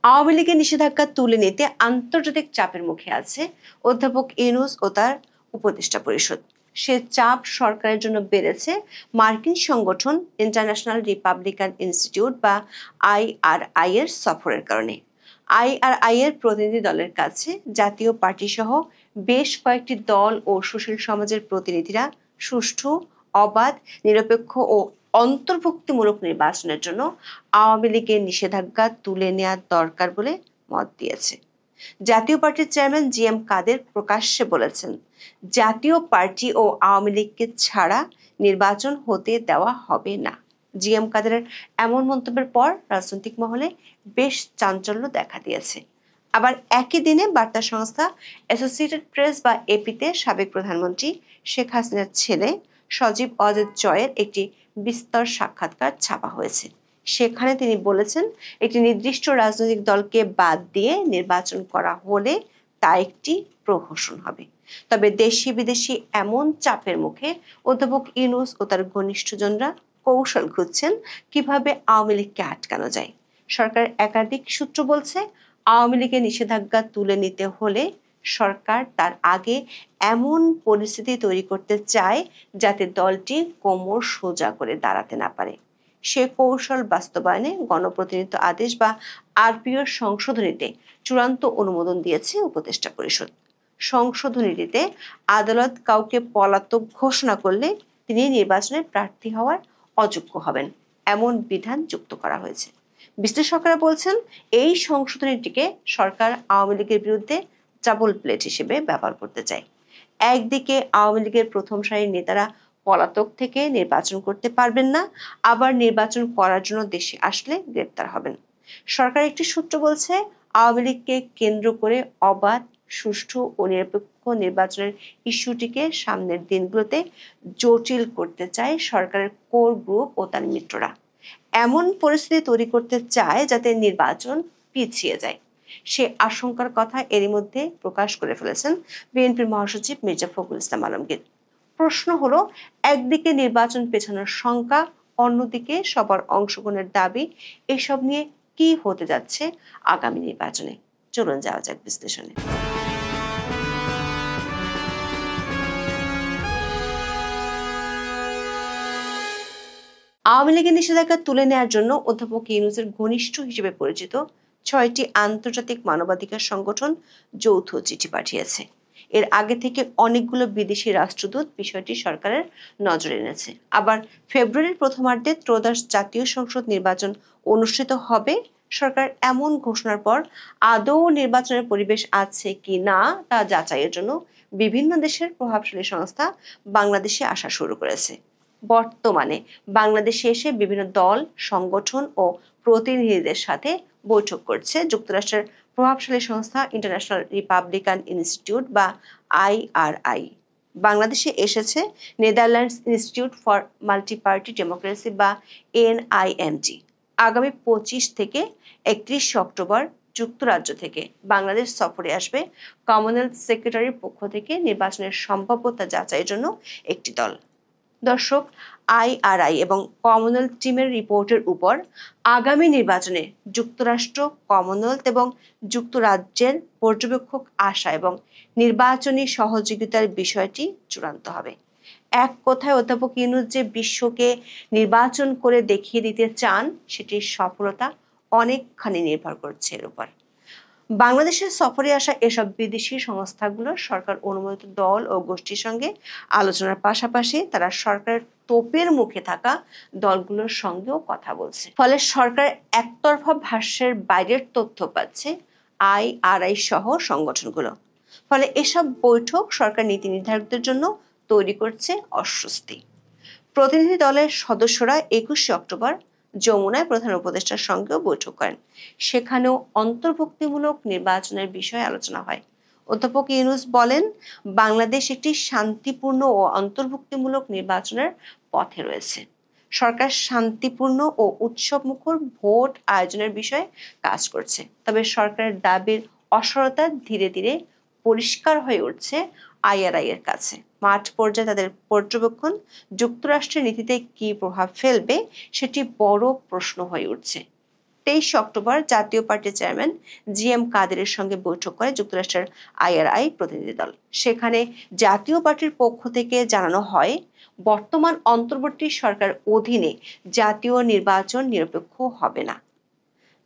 আওয়ামী লীগের নিষেধাজ্ঞা তুলে নিতে আন্তর্জাতিক চাপের মুখে আছে অধ্যাপক ইউনূস ও তার উপদেষ্টা পরিষদ। সে চাপ সরকারের জন্য বেড়েছে মার্কিন সংগঠন ইন্টারন্যাশনাল রিপাবলিকান ইনস্টিটিউট বা IRI এর সফরের কারণে। IRI এর প্রতিনিধি দলের কাছে জাতীয় পার্টি সহ বেশ কয়েকটি দল ও সুশীল সমাজের প্রতিনিধিরা সুষ্ঠু, অবাধ, নিরপেক্ষ ও অন্তর্ভুক্তিমূলক নির্বাচনের জন্য আওয়ামী লীগের নিষেধাজ্ঞা তুলে নেওয়া দরকার বলে মত দিয়েছে। জাতীয় পার্টির চেয়ারম্যান GM কাদের প্রকাশ্যে বলেছেন, জাতীয় পার্টি ও আওয়ামী লীগকে ছাড়া নির্বাচন হতে দেওয়া হবে না। GM কাদেরের এমন মন্তব্যের পর রাজনৈতিক মহলে বেশ চাঞ্চল্য দেখা দিয়েছে। আবার একই দিনে বার্তা সংস্থা অ্যাসোসিয়েটেড প্রেস বা এপিতে সাবেক প্রধানমন্ত্রী শেখ হাসিনার ছেলে সজীব অজিত জয়ের একটি বিস্তর সাক্ষাৎকার ছাপা হয়েছে। সেখানে তিনি বলেছেন, একটি নির্দিষ্ট রাজনৈতিক দলকে বাদ দিয়ে নির্বাচন করা হলে তা একটি প্রহসন হবে। তবে দেশি বিদেশি এমন চাপের মুখে অধ্যাপক ইউনূস ও তার ঘনিষ্ঠজনরা কৌশল খুঁজছেন কিভাবে আওয়ামী লীগকে আটকানো যায়। সরকারের একাধিক সূত্র বলছে, আওয়ামী লীগের নিষেধাজ্ঞা তুলে নিতে হলে সরকার তার আগে এমন পরিস্থিতি তৈরি করতে চায় যাতে দলটি কোমর সোজা করে দাঁড়াতে না পারে। সে কৌশল বাস্তবায়নে গণপ্রতিনিধিত্ব আদেশ বা RPO সংশোধনীতে চূড়ান্ত অনুমোদন দিয়েছে উপদেষ্টা পরিষদ। সংশোধনীটিতে আদালত কাউকে পলাতক ঘোষণা করলে তিনি নির্বাচনে প্রার্থী হওয়ার অযোগ্য হবেন, এমন বিধান যুক্ত করা হয়েছে। বিশ্লেষকরা বলছেন, এই সংশোধনীটিকে সরকার আওয়ামী লীগের বিরুদ্ধে ডাবল প্লেট হিসেবে ব্যবহার করতে চায়। একদিকে আওয়ামী লীগের প্রথম সারির নেতারা পলাতক থেকে নির্বাচন করতে পারবেন না, আবার নির্বাচন করার জন্য দেশে আসলে গ্রেপ্তার হবেন। সরকার একটি সূত্র বলছে, আওয়ামী লীগকে কেন্দ্র করে অবাধ, সুষ্ঠু ও নিরপেক্ষ নির্বাচনের ইস্যুটিকে সামনের দিনগুলোতে জটিল করতে চায় সরকারের কোর গ্রুপ ও তার মিত্ররা। এমন পরিস্থিতি তৈরি করতে চায় যাতে নির্বাচন পিছিয়ে যায়। সে আশঙ্কার কথা এরই মধ্যে প্রকাশ করে ফেলেছেন বিএনপির মহাসচিব মির্জা ফখরুল ইসলাম আলমগীর। প্রশ্ন হলো, একদিকে নির্বাচন পেছানোর শঙ্কা, অন্যদিকে সবার অংশগ্রহণের দাবি, এসব নিয়ে কি হতে যাচ্ছে আগামী নির্বাচনে। চলুন যাওয়া যাক বিশ্লেষণে। আওয়ামী লীগের নিষেধাজ্ঞা তুলে নেওয়ার জন্য অধ্যাপক ইউনূসের ঘনিষ্ঠ হিসেবে পরিচিত 6টি আন্তর্জাতিক মানবাধিকার সংগঠন যৌথ চিঠি পাঠিয়েছে। এর আগে থেকে অনেকগুলো বিদেশি রাষ্ট্রদূত বিষয়টি সরকারের নজরে এনেছে। আবার ফেব্রুয়ারির প্রথমার্ধে ত্রয়োদশ জাতীয় সংসদ নির্বাচন অনুষ্ঠিত হবে। সরকার এমন ঘোষণার পর আদৌ নির্বাচনের পরিবেশ আছে কি না তা যাচাইয়ের জন্য বিভিন্ন দেশের প্রভাবশালী সংস্থা বাংলাদেশে আসা শুরু করেছে। বর্তমানে বাংলাদেশে এসে বিভিন্ন দল, সংগঠন ও প্রতিনিধিদের সাথে বৈঠক করছে যুক্তরাষ্ট্রের প্রভাবশালী সংস্থা ইন্টারন্যাশনাল রিপাবলিকান ইনস্টিটিউট বা IRI। বাংলাদেশে এসেছে Netherlands institute for multiparty democracy বা NIMD। আগামী 25 থেকে 31 অক্টোবর যুক্তরাজ্য থেকে বাংলাদেশ সফরে আসবে কমনওয়েলথ সেক্রেটারির পক্ষ থেকে নির্বাচনের সম্ভাব্যতা যাচাইয়ের জন্য একটি দল। দর্শক, IRI এবং কমনওয়েলথ টিমের রিপোর্টের উপর আগামী নির্বাচনে যুক্তরাষ্ট্র, কমনওয়েলথ এবং যুক্তরাজ্যের পর্যবেক্ষক আসা এবং নির্বাচনী সহযোগিতার বিষয়টি চূড়ান্ত হবে। এক কথায় অধ্যাপক ইউনূস যে বিশ্বকে নির্বাচন করে দেখিয়ে দিতে চান, সেটির সফলতা অনেকখানি নির্ভর করছে এর উপর। বাংলাদেশের সফরে আসা এসব বিদেশি সংস্থাগুলো সরকার অনুমোদিত দল ও গোষ্ঠীর সঙ্গে আলোচনার পাশাপাশি তারা সরকারের তোপের মুখে থাকা দলগুলোর সঙ্গেও কথা বলছে। ফলে সরকার একতরফা ভাষ্যের বাইরের তথ্য পাচ্ছে IRI সহ সংগঠনগুলো। ফলে এসব বৈঠক সরকার নীতি নির্ধারকদের জন্য তৈরি করছে অস্বস্তি। প্রতিনিধি দলের সদস্যরা 21 অক্টোবর যমুনায় প্রধান উপদেষ্টার সঙ্গেও বৈঠক করেন। সেখানেও অন্তর্ভুক্তিমূলক নির্বাচনের বিষয়ে আলোচনা হয়। অধ্যাপক ইউনূস বলেন, বাংলাদেশ একটি শান্তিপূর্ণ ও অন্তর্ভুক্তিমূলক নির্বাচনের পথে রয়েছে। সরকার শান্তিপূর্ণ ও উৎসবমুখর ভোট আয়োজনের বিষয়ে কাজ করছে। তবে সরকারের দাবির অসরতা ধীরে ধীরে পরিষ্কার হয়ে উঠছে IRI এর কাছে। মাঠ পর্যায়ে তাদের পর্যবেক্ষণ যুক্তরাষ্ট্রের নীতিতে কি প্রভাব ফেলবে সেটি বড় প্রশ্ন হয়ে উঠছে। 23 অক্টোবর জাতীয় পার্টির চেয়ারম্যান জিএম কাদেরের সঙ্গে বৈঠক করে যুক্তরাষ্ট্রের আইআরআই প্রতিনিধি দল। সেখানে জাতীয় পার্টির পক্ষ থেকে জানানো হয়, বর্তমান অন্তর্বর্তী সরকার অধীনে জাতীয় নির্বাচন নিরপেক্ষ হবে না।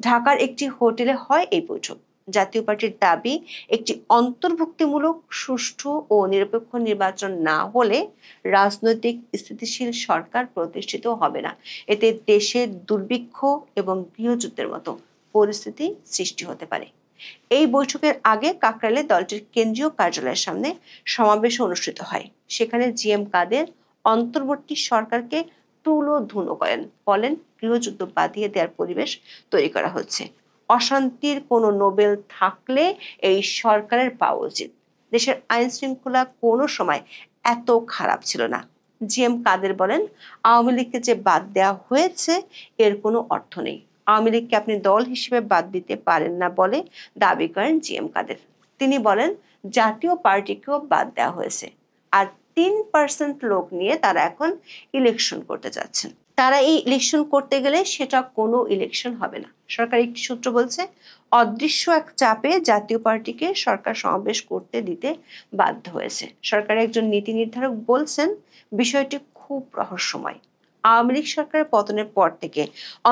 ঢাকার একটি হোটেলে হয় এই বৈঠক। জাতীয় পার্টির দাবি, একটি অন্তর্ভুক্তিমূলক, সুষ্ঠু ও নিরপেক্ষ নির্বাচন না হলে রাজনৈতিক স্থিতিশীল সরকার প্রতিষ্ঠিত হবে না। এতে দেশের দুর্ভিক্ষ এবং গৃহযুদ্ধের মতো পরিস্থিতি সৃষ্টি হতে পারে। এই বৈঠকের আগে কাকরাইলে দলটির কেন্দ্রীয় কার্যালয়ের সামনে সমাবেশ অনুষ্ঠিত হয়। সেখানে জিএম কাদের অন্তর্বর্তী সরকারকে তুলোধুনো করেন, বলেন গৃহযুদ্ধ বাঁধিয়ে দেওয়ার পরিবেশ তৈরি করা হচ্ছে। অশান্তির কোনো নোবেল থাকলে এই সরকারের পাওয়া উচিত। দেশের আইন শৃঙ্খলা কোনো সময় এত খারাপ ছিল না। জিএম কাদের বলেন, আওয়ামী লীগকে যে বাদ দেওয়া হয়েছে এর কোনো অর্থ নেই। আওয়ামী লীগকে আপনি দল হিসেবে বাদ দিতে পারেন না বলে দাবি করেন জিএম কাদের। তিনি বলেন, জাতীয় পার্টিকেও বাদ দেওয়া হয়েছে, আর 3% লোক নিয়ে তারা এখন ইলেকশন করতে যাচ্ছেন। তারা এই ইলেকশন করতে গেলে সেটা কোনো ইলেকশন হবে না। সরকার একটি সূত্র বলছে, অদৃশ্য এক চাপে জাতীয় পার্টিকে সরকার সমাবেশ করতে দিতে বাধ্য হয়েছে। সরকারের একজন নীতি নির্ধারক বলছেন, বিষয়টি খুব রহস্যময়। আওয়ামী লীগ সরকারের পতনের পর থেকে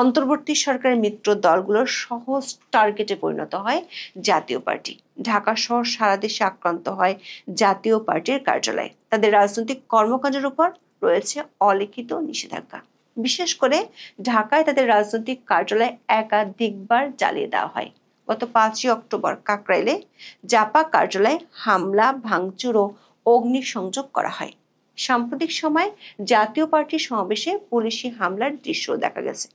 অন্তর্বর্তী সরকারের মিত্র দলগুলোর সহজ টার্গেটে পরিণত হয় জাতীয় পার্টি। ঢাকা সহ সারা দেশে আক্রান্ত হয় জাতীয় পার্টির কার্যালয়। তাদের রাজনৈতিক কর্মকাণ্ডের উপর রয়েছে অলিখিত নিষেধাজ্ঞা। বিশেষ করে ঢাকায় তাদের রাজনৈতিক কার্যালয় একাধিকবার জ্বালিয়ে দেওয়া হয়। গত 5 অক্টোবর কাকরাইলে জাপা কার্যালয়ে হামলা, ভাঙচুর ও অগ্নিসংযোগ করা হয়। সাম্প্রতিক সময় জাতীয় পার্টির সমাবেশে পুলিশি হামলার দৃশ্য দেখা গেছে।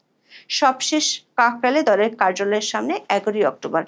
সবশেষ কাকরাইলে দলের কার্যালয়ের সামনে 11 অক্টোবর